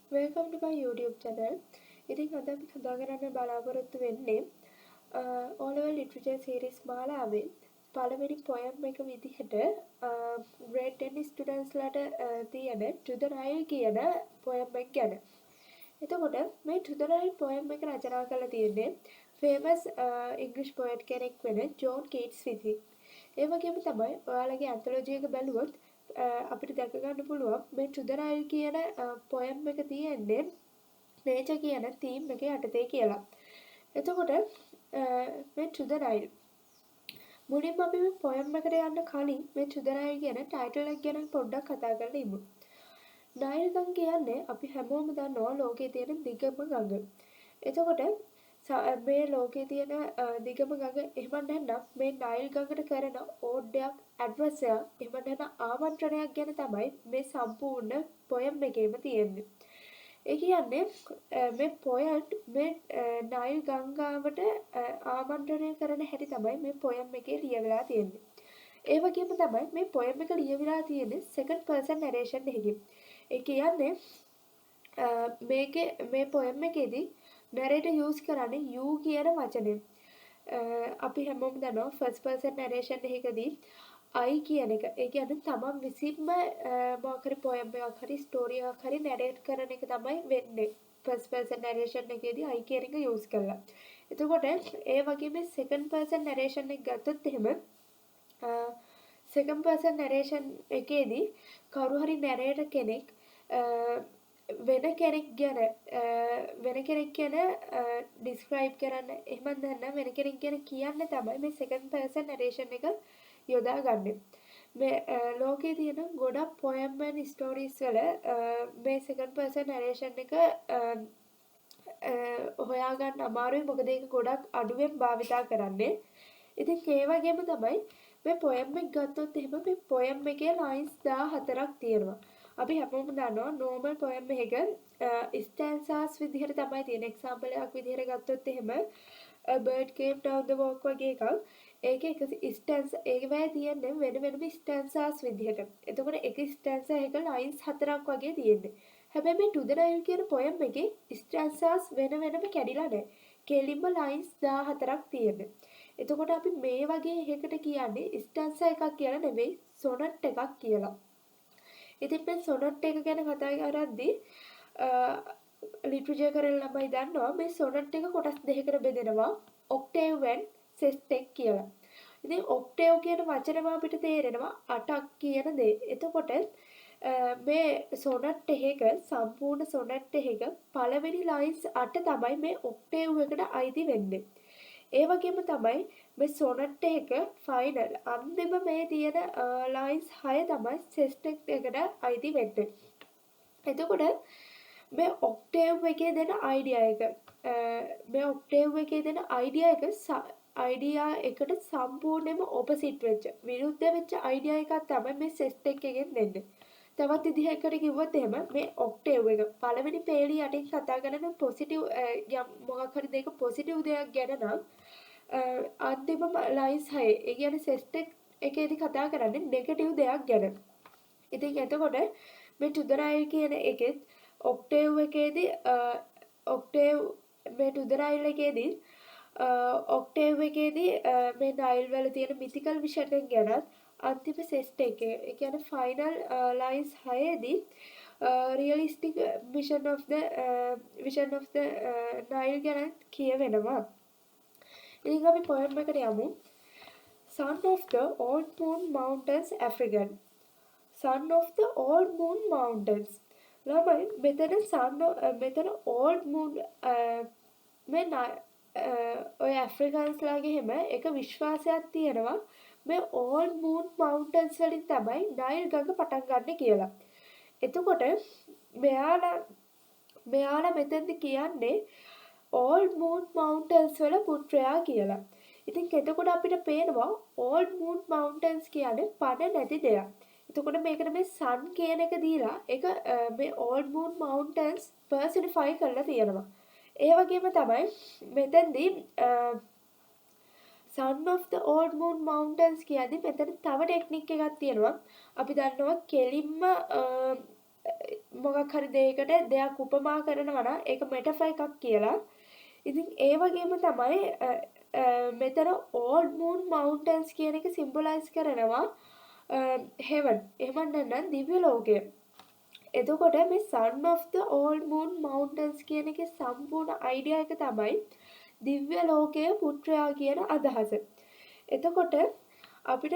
Welcome to my YouTube channel. ඉතින් අද අපි කතා කරන්න බලාපොරොත්තු වෙන්නේ O level literature series මාලාවේ පළවෙනි poem එක විදිහට grade 10 students ලාට තියෙන To the Nile කියන poem එක ගැන. එතකොට මේ To the Nile poem එක රචනා කරලා තියෙන්නේ famous English poet කෙනෙක් වෙන John Keats විසින්. ඒ වගේම තමයි ඔයාලගේ ඇන්තොලොජි එක බැලුවොත් අපිට දැක ගන්න පුළුවන් මේ To the Nile කියන poem එක තියෙන්නේ nature කියන theme එක යටතේ කියලා. එතකොට මේ To the Nile මුලින්ම අපි මේ poem එකට යන්න කලින් මේ To the Nile කියන title එක ගැන පොඩ්ඩක් කතා කරලා ඉමු. නයිල් ගඟ කියන්නේ අපි හැමෝම දන්නවා ලෝකයේ තියෙන දිගම ගඟ. එතකොට මේ ලෝකයේ තියෙන දිගම ගඟ එහෙම නැත්නම් මේ නයිල් ගඟට කරන ඕඩයක් ඇඩ්‍රස් එක එහෙම නැත්නම් ආමන්ත්‍රණයක් ගැන තමයි මේ සම්පූර්ණ පොයම් එකේම තියෙන්නේ. ඒ කියන්නේ මේ පොයට් මේ නයිල් ගංගාවට ආමන්ත්‍රණය කරන හැටි තමයි මේ පොයම් එකේ ලියවිලා තියෙන්නේ. ඒ වගේම තමයි මේ පොයම් එක ලියවිලා තියෙන්නේ second person narration එකකින්. ඒ කියන්නේ මේ පොයම් එකේදී narrator use කරන්නේ you කියන වචනේ. අපි හැමෝම දන්නවා first person narration එකකදී I කියන එක. ඒ කියන්නේ තමන් විසින්ම මොකක් හරි poem එකක් හරි story එකක් හරි narrate කරන එක තමයි වෙන්නේ. first person narration එකේදී I කියන එක use කරලා. එතකොට ඒ වගේම second person narration එක ගත්තොත් එහෙම second person narration එකේදී කවුරු හරි narrator කෙනෙක් වෙන කෙනෙක් ගැන describe කරන්න එහෙම නැත්නම් වෙන කෙනෙක් ගැන කියන්න තමයි මේ second person narration එක යොදාගන්නේ. මේ ලෝකයේ තියෙන ගොඩක් poem and stories වල මේ second person narration එක හොයාගන්න අමාරුයි මොකද ඒක ගොඩක් අඩුවෙන් භාවිතා කරන්නේ. ඉතින් ඒ වගේම තමයි මේ poem එක ගත්තොත් එහෙම මේ poem එකේ lines 14ක් තියෙනවා. අපි හැමෝම දන්නවා normal poem එකක stanzas විදිහට තමයි තියෙන. example එකක් විදිහට ගත්තොත් එහෙම a bird came down the walk වගේ එකක්. ඒකේ එක stanza ඒකේ තියෙන්නේ වෙන වෙනම stanzas විදිහට. එතකොට එක stanza එක lines 4ක් වගේ තියෙන්නේ. හැබැයි මේ To the Nile කියන poem එකේ stanzas වෙන වෙනම කැඩිලා නැහැ. කෙලින්ම lines 14ක් තියෙන්නේ. එතකොට අපි මේ වගේ එකකට කියන්නේ stanza එකක් කියලා නෙවෙයි sonnet එකක් කියලා. ඉතින් මේ sonnet එක ගැන කතා කරද්දී ලිටරචර් කරන ළමයි දන්නවා මේ sonnet එක කොටස් දෙකකට බෙදෙනවා octave and sestet කියලා. ඉතින් octave කියන වචනම අපිට තේරෙනවා 8ක් කියන දේ. එතකොට මේ sonnet එකක සම්පූර්ණ sonnet එකක පළවෙනි lines 8 තමයි මේ octave එකට අයිති වෙන්නේ. ඒ වගේම තමයි මේ sonnet එක final අන්තිම මේ තියෙන lines 6 තමයි sestet එකට අයිති වෙන්නේ. එතකොට මේ octave එකේ දෙන idea එක මේ octave එකේ දෙන idea එකට සම්පූර්ණයෙන්ම opposite වෙච්ච විරුද්ධ වෙච්ච idea එකක් තමයි මේ sestet එකෙන් දෙන්නේ. තවත් විදිහකට කිව්වොත් එහෙම මේ octave එක පළවෙනි පේළිය යටින් කතා කරන positive මොකක් හරි දෙයක positive දෙයක් ගැන නම් අන්තිම lines 6 ඒ කියන්නේ sestet එකේදී කතා කරන්නේ negative දෙයක් ගැන. ඉතින් එතකොට මේ To the Nile කියන එකෙත් octave එකේදී මේ To the Nile එකේදී octave එකේදී මේ Nile වල තියෙන mythical vision එක ගැනත් අන්තිම sestet එකේ ඒ කියන්නේ final lines 6 දී realistic vision of the Nile ගැන කියවෙනවා. ඉතින් අපි poem එකට යමු. Son of the Old Moon Mountains African. Son of the Old Moon Mountains. ළමයි මෙතන Old Moon මේ ඔය ඇෆ්‍රිකන්ස් ලාගේ හැම එක විශ්වාසයක් තියෙනවා මේ Old Moon Mountains වලින් තමයි නයිල් ගඟ පටන් ගන්න කියලා. එතකොට මෙයාලා මෙතෙන්ද කියන්නේ Old Moon Mountains වල පුත්‍රයා කියලා. ඉතින් එතකොට අපිට පේනවා Old Moon Mountains කියන්නේ පණ නැති දෙයක්. එතකොට මේකට මේ sun කියන එක දීලා ඒක මේ Old Moon Mountains personify කරලා තියෙනවා. ඒ වගේම තමයි මෙතෙන්දී Son of the Old Moon Mountains කියද්දි මෙතන තව ටෙක්නික් එකක් තියෙනවා. අපි දන්නවා කෙලින්ම මොකක් හරි දෙයකට දෙයක් උපමා කරනවා නම් ඒක මෙටෆර් එකක් කියලා. ඉතින් ඒ වගේම තමයි මෙතන ඕල්ඩ් මූන් මවුන්ටන්ස් කියන එක සිම්බලයිස් කරනවා හෙවන්. එහෙම නැත්නම් දිව්‍ය ලෝකය. එතකොට මේ Son of the Old Moon Mountains කියන එකේ සම්පූර්ණ අයිඩියා එක තමයි දිව්‍ය ලෝකයේ පුත්‍රයා කියන අදහස. එතකොට අපිට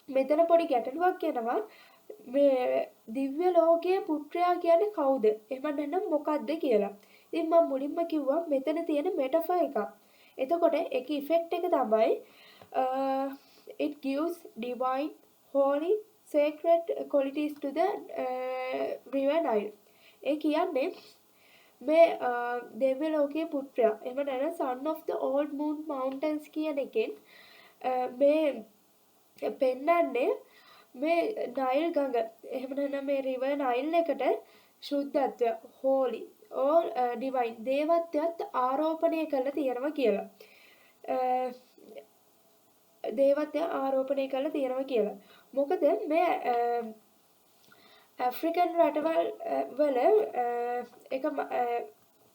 මෙතන පොඩි ගැටලුවක් එනවා මේ දිව්‍ය ලෝකයේ පුත්‍රයා කියන්නේ කවුද? එහෙම නැත්නම් මොකක්ද කියලා. ඉතින් මම මුලින්ම කිව්වා මෙතන තියෙන මෙටාෆර් එකක්. එතකොට ඒකේ ඉෆෙක්ට් එක තමයි it gives divine holy sacred qualities to the river Nile. ඒ කියන්නේ මේ දිව්‍ය ලෝකයේ පුත්‍රයා එහෙම නැත්නම් Son of the Old Moon Mountains කියන එකෙන් මේ පෙන්නන්නේ මේ නයිල් ගඟ එහෙම නැත්නම් මේ රිවර් නයිල් එකට ශුද්ධත්වය holy or divine දේවත්වයත් ආරෝපණය කරලා තියෙනවා කියලා. දේවත්වය ආරෝපණය කරලා තියෙනවා කියලා. මොකද මේ ඇෆ්‍රිකන් රටවල් වල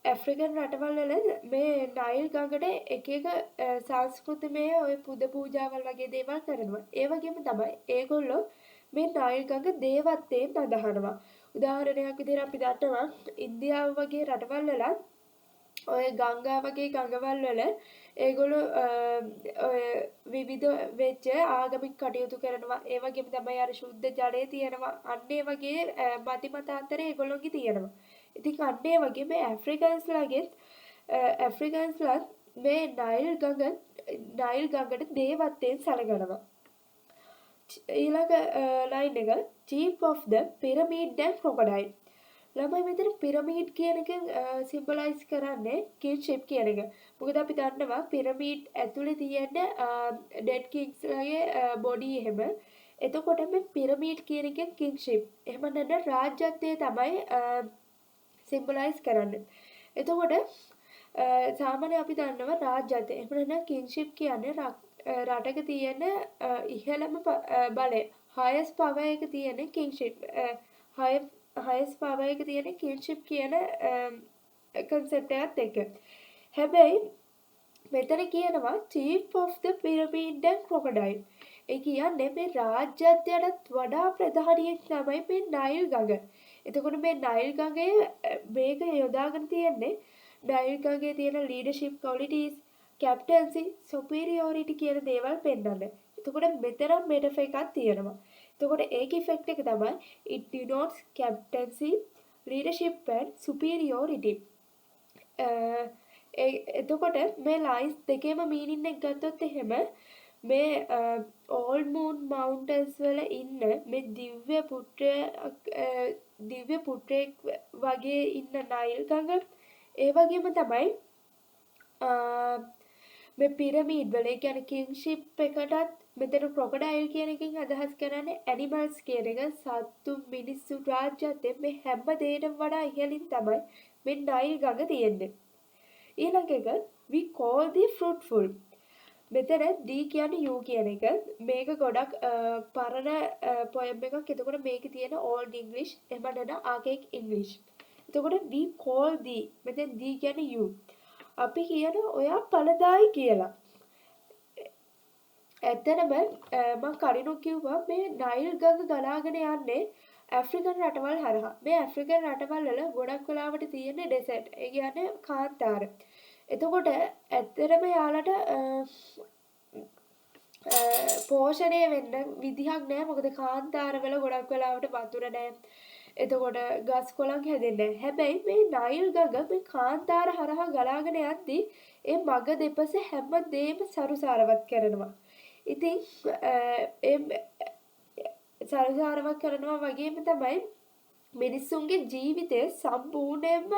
ඇෆ්‍රිකන් රටවල් වල මේ නයිල් ගඟට එක සංස්කෘතිමය ඔය පුද පූජාවල් වගේ දේවල් කරනවා. ඒ වගේම තමයි ඒගොල්ලෝ මේ නයිල් ගඟ දේවත්වයෙන් අදහනවා. උදාහරණයක් විදිහට අපි දන්නවා ඉන්දියාව වගේ රටවල් වල ඔය ගංගා වගේ ගඟවල් වල ඒගොල්ලෝ ඔය විවිධ වෙච්ච ආගමික කටයුතු කරනවා. ඒ වගේම තමයි අර ශුද්ධ ජලය තියෙනවා. අන්න ඒ වගේ මතිමතාන්තර ඒගොල්ලෝගේ තියෙනවා. ඉතින් අන්න ඒ වගේ මේ ඇෆ්‍රිකන්ස්ලාත් මේ නයිල් ගඟට දේවත්වයෙන් සැලකනවා. ඊළඟ ලයින් එක chief of the pyramid and crocodile. ළමයි මෙතන පිරමීඩ් කියන එක සිම්බලයිස් කරන්නේ කින්ෂිප් කියන එක. මොකද අපි දන්නවා පිරමීඩ් ඇතුලේ තියෙන ඩෙඩ් කිංස්ලාගේ බොඩි එහෙම. එතකොට මේ පිරමීඩ් කියන එකෙන් කින්ෂිප්. එහෙම නැත්නම් රාජ්‍යත්වය තමයි සිම්බලයිස් කරන්නේ. එතකොට සාමාන්‍ය අපි දන්නවා රාජ්‍යත්වය. එහෙම නැත්නම් කින්ෂිප් කියන්නේ රටක තියෙන ඉහළම බලය. highest power එක තියෙන කින්ෂිප්. highest power එක තියෙන kinship කියන concept එකත් එක්ක. හැබැයි මෙතන කියනවා chief of the pyramid and crocodile. ඒ කියන්නේ මේ රාජ්‍යත්වයටත් වඩා ප්‍රධානියෙක් තමයි මේ නයිල් ගඟ. එතකොට මේ නයිල් ගඟේ මේක යොදාගෙන තියෙන්නේ නයිල් ගඟේ තියෙන leadership qualities, captaincy, superiority කියන දේවල් පෙන්නන්න. එතකොට මෙතන මෙටාෆර් එකක් තියෙනවා. එතකොට ඒකේ ඉෆෙක්ට් එක තමයි it denotes captaincy, leadership and superiority. එතකොට මේ lines දෙකේම meaning එක ගත්තොත් එහෙම මේ old moon mountains වල ඉන්න මේ දිව්‍ය පුත්‍රයෙක් වගේ ඉන්න නයිල් ගඟ ඒ වගේම තමයි මේ පිරමීඩ් වල ඒ කියන්නේ කින්ෂිප් එකටත් මෙතන ක්‍රොකොඩයිල් කියන එකකින් අදහස් කරන්නේ ඇනිමල්ස් කියන එක සත්තු මිනිස්සු රාජ්‍යත්වයෙන් මේ හැම දෙයකටම වඩා ඉහළින් තමයි මේ නයිල් ගඟ තියෙන්නේ. ඊළඟ එක we call the fruitful. මෙතන D කියන්නේ U කියන එක. මේක ගොඩක් පරණ පොයම් එකක්. එතකොට මේකේ තියෙන old English එහෙම නැත්නම් archaic English. එතකොට we call the මෙතන D කියන්නේ U. අපි කියන ඔයා ඵලදායි කියලා. ඇත්තටම මම කලිනුත් කිව්වා මේ නයිල් ගඟ ගලාගෙන යන්නේ ඇෆ්‍රිකන් රටවල් හරහා. මේ ඇෆ්‍රිකන් රටවල් වල ගොඩක් වෙලාවට තියෙන ඩෙසර්ට්. ඒ කියන්නේ කාන්තාර. එතකොට ඇත්තටම යාලට පෝෂණය වෙන්න විදිහක් නැහැ. මොකද කාන්තාරවල ගොඩක් වෙලාවට වතුර නැහැ. එතකොට ගස් කොළන් හැදෙන්නේ නැහැ. හැබැයි මේ නයිල් ගඟ මේ කාන්තාර හරහා ගලාගෙන යද්දී ඒ මග දෙපස හැම දෙයක්ම සරුසාරවත් කරනවා. ඉතින් සරුසාරවත් කරනවා වගේම තමයි මිනිස්සුන්ගේ ජීවිතය සම්පූර්ණයෙන්ම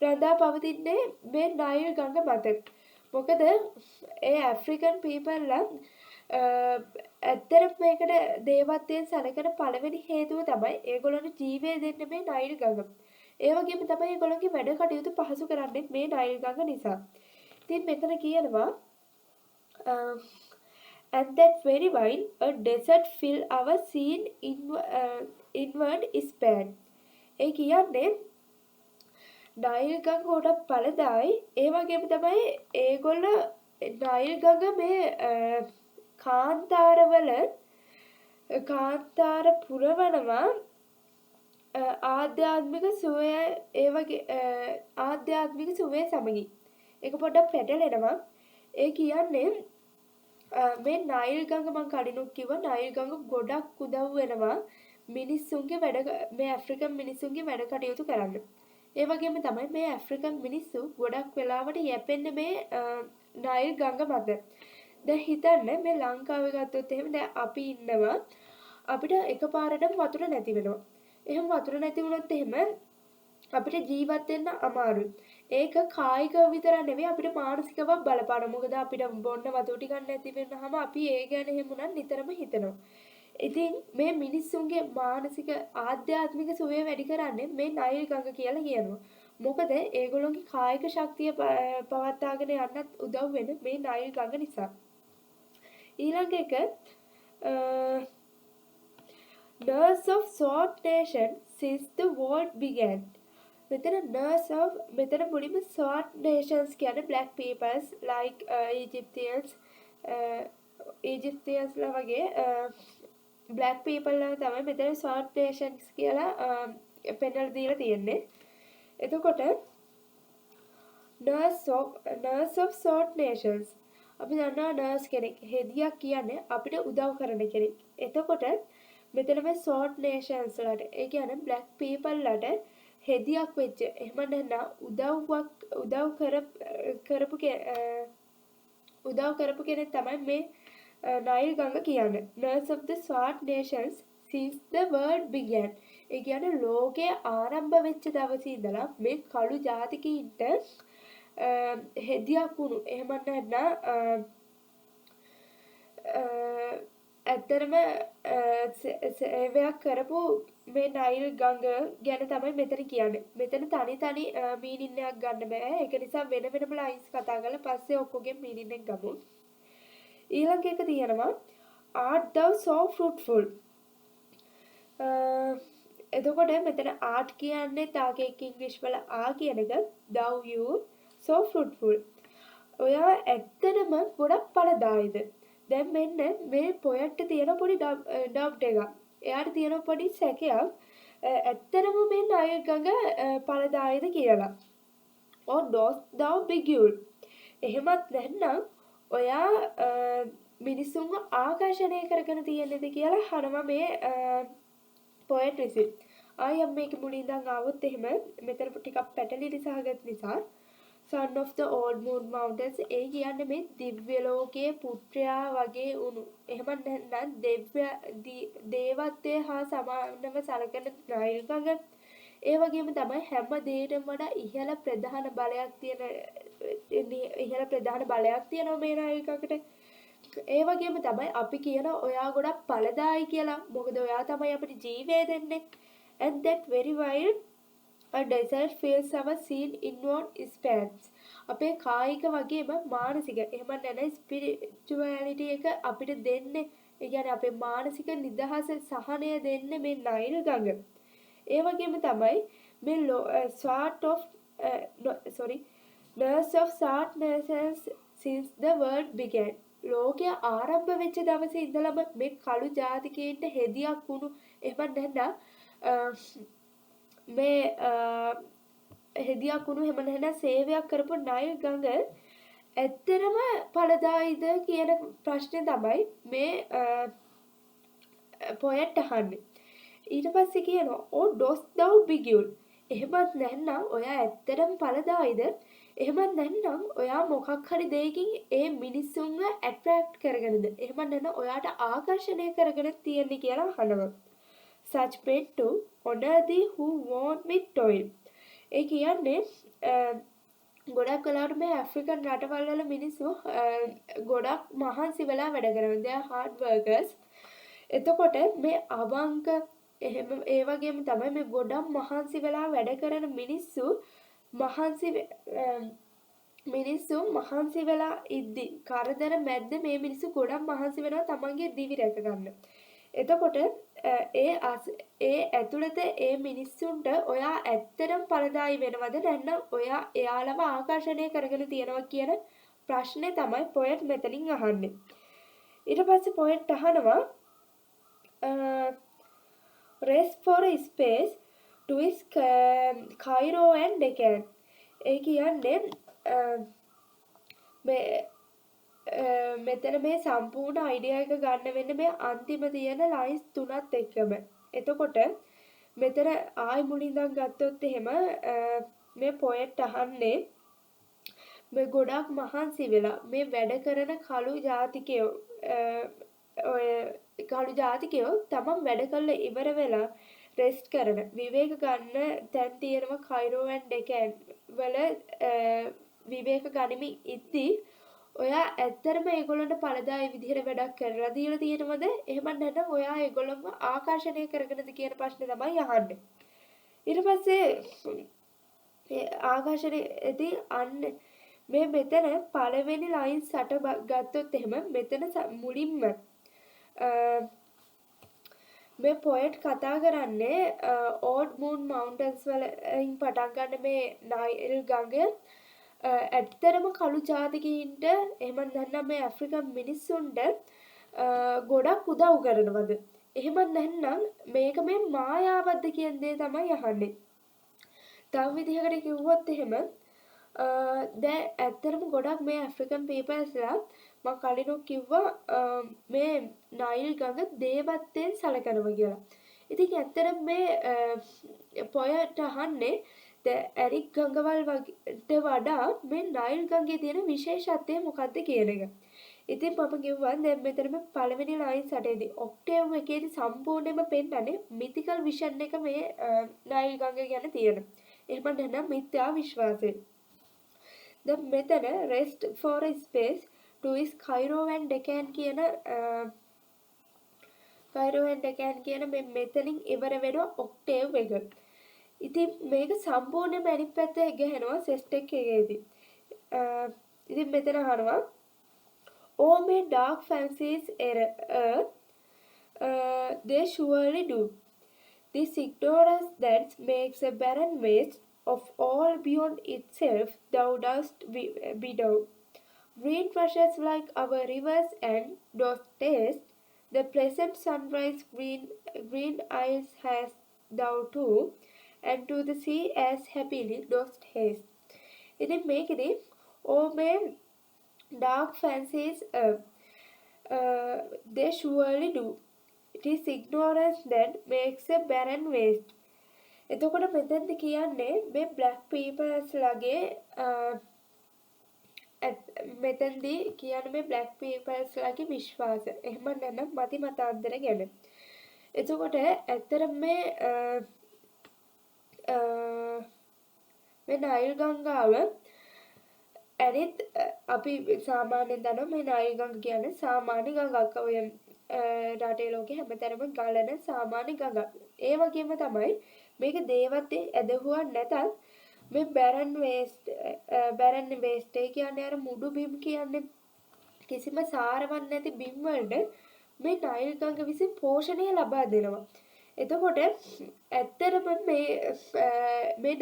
රඳා පවතින්නේ මේ නයිල් ගඟ මත. මොකද ඒ ඇෆ්‍රිකන් පීපල්ලා ඇත්තටම මේකට දේවත්වයෙන් සැලකෙන පළවෙනි හේතුව තමයි ඒගොල්ලන්ට ජීවය දෙන්න මේ නයිල් ගඟ. ඒ වගේම තමයි ඒගොල්ලන්ගේ වැඩ කටයුතු පහසු කරන්නේ මේ නයිල් ගඟ නිසා. ඉතින් මෙතන කියනවා and that very while a desert fill our seen inward span. ඒ කියන්නේ නයිල් ගඟ ගොඩක් පළදායි. ඒ වගේම තමයි ඒගොල්ල නයිල් ගඟ මේ කාන්තාර පුරවනවා ආධ්‍යාත්මික සුවය ඒ වගේ ආධ්‍යාත්මික සුවය සමගි. ඒක පොඩ්ඩක් පැටලෙනවා. ඒ කියන්නේ මේ නයිල් ගඟ මං කලිනුත් කිව්වා නයිල් ගඟ ගොඩක් උදව් වෙනවා මිනිස්සුන්ගේ මේ ඇෆ්‍රිකන් මිනිස්සුන්ගේ වැඩ කටයුතු කරන්න. ඒ වගේම තමයි මේ ඇෆ්‍රිකන් මිනිස්සු ගොඩක් වෙලාවට යැපෙන්නේ මේ නයිල් ගඟ මත. දැන් හිතන්න මේ ලංකාවේ ගත්තොත් එහෙම දැන් අපි ඉන්නවා අපිට එකපාරටම වතුර නැති වෙනවා. එහෙම වතුර නැති වුණොත් එහෙම අපිට ජීවත් වෙන්න අමාරුයි. ඒක කායිකව විතර නෙවෙයි අපිට මානසිකව බලපාන. මොකද අපිට බොන්න වතුර ටිකක් නැති වෙනවම අපි ඒ ගැන එහෙම උනන් නිතරම හිතනවා. ඉතින් මේ මිනිස්සුන්ගේ මානසික ආධ්‍යාත්මික සුවය වැඩි කරන්නේ මේ නයිල් ගඟ කියලා කියනවා. මොකද ඒගොල්ලෝගේ කායික ශක්තිය පවත්වාගෙන යන්නත් උදව් වෙන මේ නයිල් ගඟ නිසා. ඊළඟ එක Nurse of Sword Nation since the world began. මෙතන මුලින්ම Sword Nations කියන්නේ black peoples like Egyptians ලා වගේ black people ලා තමයි මෙතන Sword Nations කියලා පෙන්නලා දීලා තියෙන්නේ. එතකොට Nurse of Sword Nations අපි දන්නවා නර්ස් කෙනෙක් හෙදියක් කියන්නේ අපිට උදව් කරන කෙනෙක්. එතකොට මෙතන මේ Sword Nations වලට ඒ කියන්නේ black people ලට හෙදියක් වෙච්ච එහෙම නැත්නම් උදව් කරපු කෙනෙක් තමයි මේ නයිල් ගඟ කියන්නේ. Nurse of the Sword Nations since the world began. ඒ කියන්නේ ලෝකයේ ආරම්භ වෙච්ච දවසේ ඉඳලා මේ කළු ජාතිකයින්ට හෙදියක් වුණු එහෙම නැත්නම් ඇත්තරම සේවයක් කරපු මේ නයිල් ගඟ ගැන තමයි මෙතන කියන්නේ. මෙතන තනි මීනින් එකක් ගන්න බෑ. ඒක නිසා වෙනම ලයින්ස් කතා කරලා පස්සේ ඔක්කොගෙම මීනින් එක ගමු. ඊළඟ එක තියෙනවා Art thou so fruitful. එතකොට මෙතන art කියන්නේ තාකේක ඉංග්‍රීසි වල ආ කියන එක thou you so fruitful. ඔයා ඇත්තටම ගොඩක් ඵලදායීද? දැන් මෙන්න මේ පොයට්ට තියෙන පොඩි ඩවුට් එකක්. එයාට තියෙන පොඩි සැකයක් ඇත්තටම මේ නයිල් ගඟ ඵලදායීද කියලා. or dost thou beguile. එහෙමත් නැත්නම් ඔයා මිනිසුන්ව ආකර්ෂණය කරගෙන තියෙන්නේද කියලා අහනවා මේ පොයට් විසින්. ආයෙත් මේක මුලින් ඉඳන් ආවොත් එහෙම මෙතන ටිකක් පැටලිලි සහගත නිසා Son of the Old Moon Mountains ඒ කියන්නේ මේ දිව්‍ය ලෝකයේ පුත්‍රයා වගේ උණු. එහෙම නැත්නම් දේවත්වයේ හා සමානව සැලකෙන නයිල් ගඟ. ඒ වගේම තමයි හැම දෙයකටම වඩා ඉහළ ප්‍රධාන බලයක් තියෙනවා මේ නයිල් ගඟට. ඒ වගේම තමයි අපි කියන ඔයා ගොඩක් ඵලදායි කියලා. මොකද ඔයා තමයි අපිට ජීවය දෙන්නේ. And that very while a desert fills our seen inward spans. අපේ කායික වගේම මානසික එහෙම නැත්නම් ස්පිරිචුවැලිටි එක අපිට දෙන්නේ ඒ කියන්නේ අපේ මානසික නිදහස සහනය දෙන්නේ මේ නයිල් ගඟ. ඒ වගේම තමයි මේ Nurse of Sword Nations since the world began. ලෝකය ආරම්භ වෙච්ච දවසේ ඉඳලම මේ කළු ජාතිකයින්ට හෙදියක් වුණු එහෙම නැත්නම් මේ හෙදියක් වුණු එහෙම නැත්නම් සේවයක් කරපු නයිල් ගඟ ඇත්තටම ඵලදායීද කියන ප්‍රශ්නේ තමයි මේ පොයට් අහන්නේ. ඊට පස්සේ කියනවා "Oh dost thou beguile." එහෙමත් නැත්නම් ඔයා ඇත්තටම ඵලදායීද? එහෙමත් නැත්නම් ඔයා මොකක් හරි දෙයකින් ඒ මිනිස්සුන්ව ඇට්‍රැක්ට් කරගෙනද? එහෙම නැත්නම් ඔයාට ආකර්ෂණය කරගෙන තියෙන්නේ කියලා අහනවා. Such men to honor thee who won't with toil. ඒ කියන්නේ ගොඩක් වෙලාවට මේ ඇෆ්‍රිකන් රටවල් වල මිනිස්සු ගොඩක් මහන්සි වෙලා වැඩ කරනවා. they are hard workers. එතකොට මේ අවංක එහෙම ඒ වගේම තමයි මේ ගොඩක් මහන්සි වෙලා වැඩ කරන මිනිස්සු මහන්සි මිනිස්සු මහන්සි වෙලා ඉද්දි කරදර මැද්ද මේ මිනිස්සු ගොඩක් මහන්සි වෙනවා තමන්ගේ දිවි රැක ගන්න. එතකොට ඒ ඇතුළත ඒ මිනිස්සුන්ට ඔයා ඇත්තටම ඵලදායී වෙනවද නැත්නම් ඔයා එයාලව ආකර්ෂණය කරගෙන තියනවා කියන ප්‍රශ්නේ තමයි පොයට් මෙතනින් අහන්නේ. ඊට පස්සේ පොයට් අහනවා race for space to is Cairo and Deccan. ඒ කියන්නේ මෙතන මේ සම්පූර්ණ අයිඩියා එක ගන්න වෙන්නේ මේ අන්තිම තියෙන ලයින්ස් තුනත් එක්කම. එතකොට මෙතන ආයි මුලින්දන් ගත්තොත් එහෙම මේ පොයට් අහන්නේ මේ ගොඩක් මහන්සි වෙලා මේ වැඩ කරන කළු ජාතිකයෝ තමන් වැඩ කළා ඉවර වෙලා රෙස්ට් කරන විවේක ගන්න තැන් තියෙනවා කයිරෝ ඇන්ඩ් ඩෙකන් වල විවේක ගනිමින් ඉද්දී ඔයා ඇත්තටම ඒගොල්ලන්ට ඵලදායී විදිහට වැඩක් කරලා දීලා තියෙනවද? එහෙම නැත්නම් ඔයා ඒගොල්ලන්ව ආකර්ෂණය කරගෙනද කියන ප්‍රශ්නේ තමයි අහන්නේ. ඊට පස්සේ ආකර්ෂණයේදී අන්න මේ මෙතන පළවෙනි ලයින්ස් 8 ගත්තොත් එහෙම මෙතන මුලින්ම මේ පොයට් කතා කරන්නේ ඕඩ් මූන් මවුන්ටන්ස් වලින් පටන් ගන්න මේ නයිල් ගඟ ඇත්තරම කළු ජාතිකයින්ට එහෙම නැත්නම් මේ ඇෆ්‍රිකන් මිනිස්සුන්ට ගොඩක් උදව් කරනවද? එහෙම නැත්නම් මේක මේ මායාවක්ද කියන දේ තමයි අහන්නේ. තව විදිහකට කිව්වොත් එහෙම දැන් ඇත්තරම ගොඩක් මේ ඇෆ්‍රිකන් පීපල්ස්ලා මම කලිනුත් කිව්වා මේ නයිල් ගඟ දේවත්වයෙන් සැලකනවා කියලා. ඉතින් ඇත්තරම මේ පොයට් අහන්නේ ඇරික් ගඟවල් වලට වඩා මේ නයිල් ගඟේ තියෙන විශේෂත්වය මොකක්ද කියන එක. ඉතින් මම කිව්වා දැන් මෙතන මේ පළවෙනි ලයින්ස් 8ේදී ඔක්ටේව් එකේදී සම්පූර්ණයෙන්ම පෙන්නන්නේ මිතිකල් විෂන් එක මේ නයිල් ගඟ ගැන තියෙන. එහෙම නැත්නම් මිත්‍යා විශ්වාසය. දැන් මෙතන rest for a space to is Cairo and Deccan කියන මේ මෙතනින් ඉවර වෙන ඔක්ටේව් එක. ඉතින් මේක සම්පූර්ණයෙන්ම අනිත් පැත්තේ ගහනවා සෙස්ටෙක් එකේදී. ඉතින් මෙතන අහනවා all my dark fancies they surely do. This ignorance that makes a barren waste of all beyond itself thou dost bedow. Green rushes like our rivers and dost taste the pleasant sunrise green eyes hast thou too. And to the sea as happily dost haste. ඉතින් මේකෙදී all my dark fancies they surely do. It is ignorance that makes a barren waste. එතකොට මෙතෙන්ද කියන්නේ මේ black peoples ලගේ මෙතෙන්දී කියන්නේ මේ black peoples ලගේ විශ්වාස. එහෙම නැත්නම් මති මතාන්තර ගැන. එතකොට ඇත්තටම මේ නයිල් ගංගාව ඇනිත් අපි සාමාන්‍යයෙන් දන්නවා මේ නයිල් ගඟ කියන්නේ සාමාන්‍ය ගඟක්. ඔය රටේ ලෝකේ හැමතැනම ගලන සාමාන්‍ය ගඟක්. ඒ වගේම තමයි මේක දේවත්වයෙන් ඇදහුවා නැතත් මේ බැරන් වේස්ට් කියන්නේ අර මුඩු බිම් කියන්නේ කිසිම සාරවත් නැති බිම් වලට මේ නයිල් ගඟ විසින් පෝෂණය ලබා දෙනවා. එතකොට ඇත්තටම මේ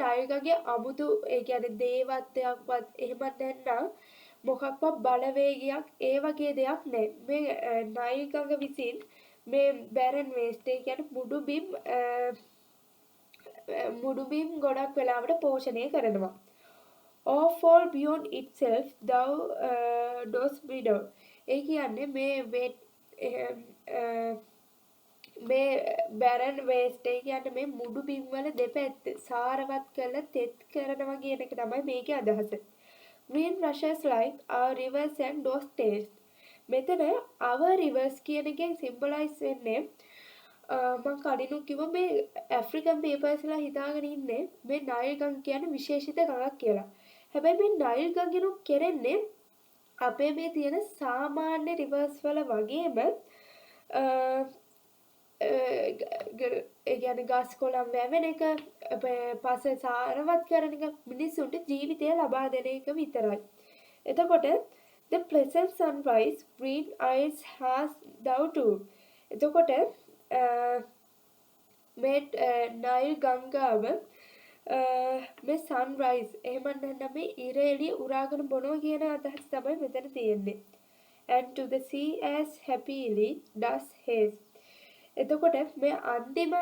නයිල් ගඟේ අමුතු ඒ කියන්නේ දේවත්වයක්වත් එහෙම නැත්නම් මොකක්වත් බලවේගයක් ඒ වගේ දෙයක් නැහැ. මේ නයිල් ගඟ විසින් මේ බැරන් වේස්ට් ඒ කියන්නේ මුඩු බිම් ගොඩක් වෙලාවට පෝෂණය කරනවා. All fall beyond itself thou dost bedow. ඒ කියන්නේ මේ බැරන් වේස්ට් එක කියන්නේ මේ මුඩු බිම් වල දෙපැත්ත සාරවත් කරලා තෙත් කරනවා කියන එක තමයි මේකේ අදහස. Green rushes like our rivers and those taste. මෙතන our rivers කියන එකෙන් symbolize වෙන්නේ මම කලිනුත් කිව්වා මේ ඇෆ්‍රිකන් පීපල්ස්ලා හිතාගෙන ඉන්නේ මේ නයිල් ගඟ කියන්නේ විශේෂිත ගඟක් කියලා. හැබැයි මේ නයිල් ගඟිනුත් කෙරෙන්නේ අපේ මේ තියෙන සාමාන්‍ය රිවර්ස් වල වගේම ගැන ගස් කොළම් වැවෙන එක පස සාරවත් කරන එක මිනිස්සුන්ට ජීවිතය ලබා දෙන එක විතරයි. එතකොට the pleasant sunrise green eyes has thou too. එතකොට මේ නයිල් ගංගාව මේ සන්රයිස් එහෙම නැත්නම් මේ ඉර එළිය උරාගෙන බොනවා කියන අදහස තමයි මෙතන තියෙන්නේ. And to the sea as happily does his. එතකොට මේ අන්තිම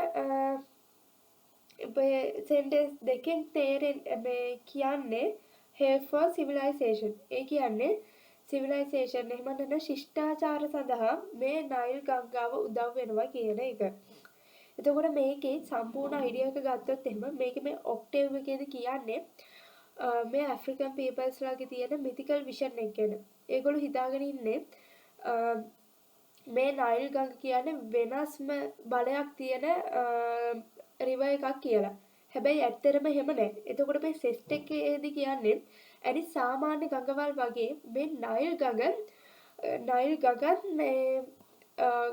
සෙන්ටෙන්ස් දෙකෙන් තේරෙන මේ කියන්නේ help for civilization. ඒ කියන්නේ civilization එහෙම නැත්නම් ශිෂ්ටාචාර සඳහා මේ නයිල් ගංගාව උදව් වෙනවා කියන එක. එතකොට මේකේ සම්පූර්ණ අයිඩියා එක ගත්තොත් එහෙම මේකේ මේ ඔක්ටේව් එකේදී කියන්නේ මේ ඇෆ්‍රිකන් පීපල්ස් ලාගේ තියෙන මිතිකල් විෂන් එක ගැන. ඒගොල්ලෝ හිතාගෙන ඉන්නේ මේ නයිල් ගඟ කියන්නේ වෙනස්ම බලයක් තියෙන රිවර් එකක් කියලා. හැබැයි ඇත්තටම එහෙම නැහැ. එතකොට මේ සෙස්ට් එකේදී කියන්නේ ඇනි සාමාන්‍ය ගඟවල් වගේ මේ නයිල් ගඟත් මේ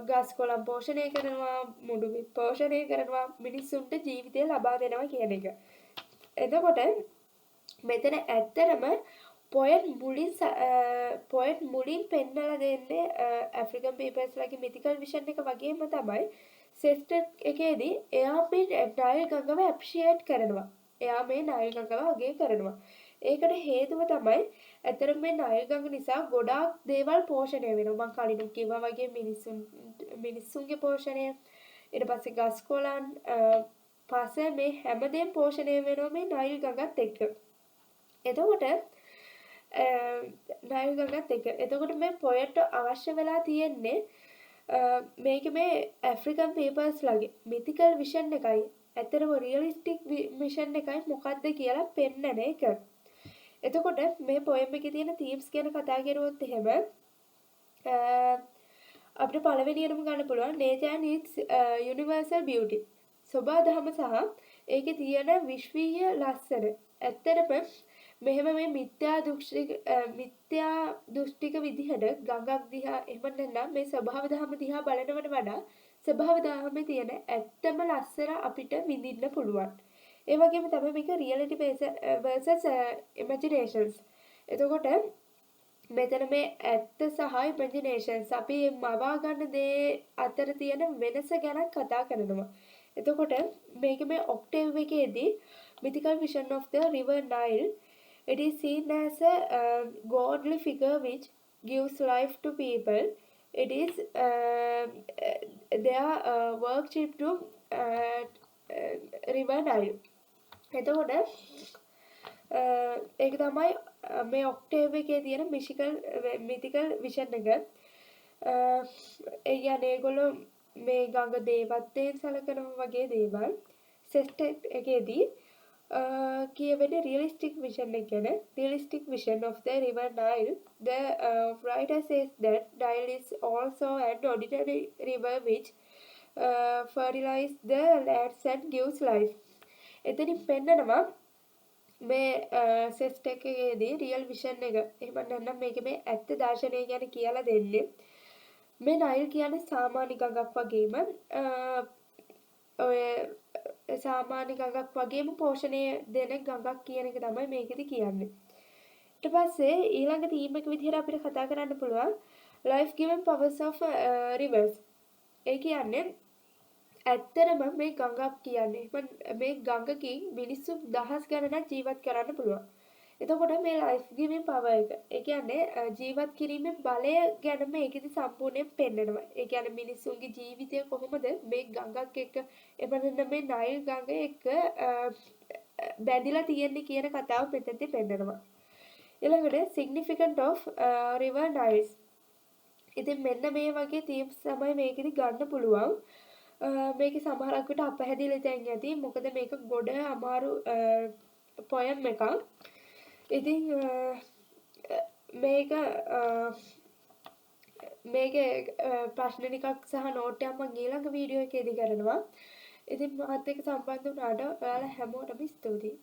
ගස් කොළන් පෝෂණය කරනවා, මුඩු පෝෂණය කරනවා, මිනිස්සුන්ට ජීවිතය ලබා දෙනවා කියන එක. එතකොට මෙතන ඇත්තටම පොයට් මුලින් පෙන්නලා දෙන්නේ ඇෆ්‍රිකන් පීපල්ස් ලාගේ මිතිකල් විෂන් එක වගේම තමයි සෙස්ට් එකේදී එයා මේ නයිල් ගඟව ඇප්‍රිෂিয়েට් කරනවා. එයා මේ නයිල් ගඟව අගය කරනවා. ඒකට හේතුව තමයි ඇත්තටම මේ නයිල් ගඟ නිසා ගොඩාක් දේවල් පෝෂණය වෙනවා. මම කලින් කිව්වා වගේ මිනිස්සුන්ගේ පෝෂණය, ඊට පස්සේ ගස් කොළන්, පස මේ හැමදේම පෝෂණය වෙනවා මේ නයිල් ගඟත් එක්ක. එතකොට එතකොට මේ පොයට් අවශ්‍ය වෙලා තියෙන්නේ මේක මේ ඇෆ්‍රිකන් පීපල්ස් ලාගේ මිතිකල් විෂන් එකයි ඇත්තටම රියලිස්ටික් විෂන් එකයි මොකක්ද කියලා පෙන්නන එක. එතකොට මේ පොයම් එකේ තියෙන තීම්ස් ගැන කතා කරුවොත් එහෙම අපිට පළවෙනියටම ගන්න පුළුවන් nature and its universal beauty. සබාධම සහ ඒකේ තියෙන විශ්වීය ලස්සන. ඇත්තටම මෙහෙම මේ මිත්‍යා දෘෂ්ටික විදිහට ගඟක් දිහා එහෙම නැත්නම් මේ ස්වභාව දහම දිහා බලනවට වඩා ස්වභාව දහමේ තියෙන ඇත්තම ලස්සන අපිට විඳින්න පුළුවන්. ඒ වගේම තමයි මේක reality versus imaginations. එතකොට මෙතන මේ ඇත්ත සහ imaginations අපි මවා ගන්න දේ අතර තියෙන වෙනස ගැන කතා කරනවා. එතකොට මේක මේ ඔක්ටේව් එකේදී mythical vision of the river Nile. It is seen as a godly figure which gives life to people. It is their worship to river Nile. එතකොට ඒක තමයි මේ ඔක්ටේව් එකේ තියෙන මිතිකල් විෂන් එක. ඒ කියන්නේ ඒගොල්ලෝ මේ ගඟ දේවත්වයෙන් සලකනවා වගේ දේවල්. සෙස්ට් එකේදී කියවෙන realistic vision එක ගැන. Realistic vision of the river Nile. The writer says that Nile is also an ordinary river which fertilizes the lands and gives life. එතනින් පෙන්නනවා මේ සෙස්ට් එකේදී රියල් විෂන් එක. එහෙම නැත්නම් මේක මේ ඇත්ත දර්ශනය ගැන කියලා දෙන්නේ. මේ නයිල් කියන්නේ සාමාන්‍ය ගඟක් වගේම ඔය සාමාන්‍ය ගඟක් වගේම පෝෂණය දෙන ගඟක් කියන එක තමයි මේකෙදි කියන්නේ. ඊට පස්සේ ඊළඟ තීම් එක විදිහට අපිට කතා කරන්න පුළුවන් life given powers of rivers. ඒ කියන්නේ ඇත්තටම මේ ගඟක් කියන්නේ මේ ගඟකින් මිනිස්සු දහස් ගණනක් ජීවත් කරන්න පුළුවන්. එතකොට මේ life giving power එක ඒ කියන්නේ ජීවත් කිරීමේ බලය ගැන මේකෙදි සම්පූර්ණයෙන් පෙන්නනවා. ඒ කියන්නේ මිනිස්සුන්ගේ ජීවිතය කොහොමද මේ ගඟක් එක්ක එබඳුන මේ නයිල් ගඟ එක්ක බැඳිලා තියෙන්නේ කියන කතාව මෙතනදී පෙන්නනවා. ඊළඟට significance of river Niles. ඉතින් මෙන්න මේ වගේ themes තමයි මේකෙදි ගන්න පුළුවන්. මේක සමහරක් විට අපහැදිලි තැන් ඇති. මොකද මේක ගොඩ අමාරු පොයම් එකක්. ඉතින් මේක ප්‍රශ්න ටිකක් සහ නෝට් එකක් මම ඊළඟ වීඩියෝ එකේදී කරනවා. ඉතින් මාත් එක්ක සම්බන්ධ වුණාට ඔයාලා හැමෝටම ස්තුතියි.